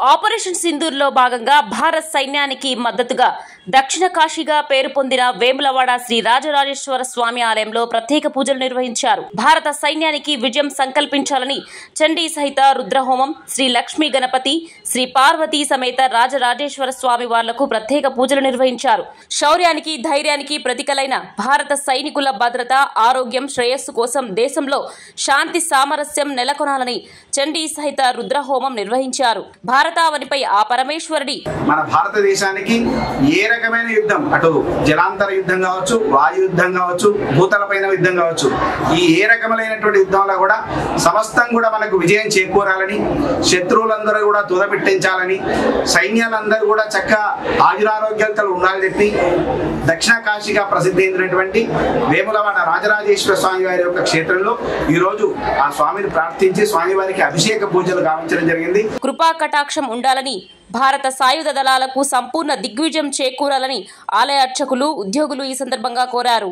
Operation సింధూర్లో భాగంగా భారత్ సైన్యానికి మద్దతుగా దక్షిణ కాశీగా పేరు పొందిన వేములవాడ శ్రీ రాజరాజేశ్వర స్వామి ఆలయంలో ప్రత్యేక పూజలు నిర్వహించారు. భారత సైన్యానికి విజయం సంకల్పించాలని చండీ సహిత రుద్రహోమం, శ్రీ లక్ష్మీ గణపతి, శ్రీ పార్వతీ సమేత రాజరాజేశ్వర స్వామి వార్లకు ప్రత్యేక పూజలు నిర్వహించారు. శౌర్యానికి, ధైర్యానికి ప్రతీకలైన భారత సైనికుల భద్రత, ఆరోగ్యం, శ్రేయస్సు కోసం దేశంలో శాంతి సామరస్యం నెలకొనాలని చండీ సహిత రుద్రహోమం నిర్వహించారు. భారతావనిపై ఆ పరమేశ్వరుడి మన భారతదేశానికి ఏ రకమైన యుద్ధం, అటు జలాంతర యుద్ధం కావచ్చు, వాయు యుద్ధం కావచ్చు, భూతలపైన యుద్ధం కావచ్చు, ఈ ఏ రకములైనటువంటి యుద్ధంలో కూడా సమస్తం కూడా మనకు విజయం చేకూరాలని, శత్రువులందరూ కూడా తుదపెట్టించాలని, సైన్యాలందరూ కూడా చక్కగా ఆయురారోగ్యాలతో ఉండాలని చెప్పి దక్షిణ కాశీగా ప్రసిద్ధి చెందినటువంటి వేములవాడ రాజరాజేశ్వర స్వామి వారి యొక్క క్షేత్రంలో ఈ రోజు ఆ స్వామిని ప్రార్థించి స్వామివారికి అభిషేక పూజలు గావించడం జరిగింది. కృపా కటాక్షం ఉండాలని, భారత సాయుధ దళాలకు సంపూర్ణ దిగ్విజయం చేకూరాలని ఆలయ అర్చకులు, ఉద్యోగులు ఈ సందర్భంగా కోరారు.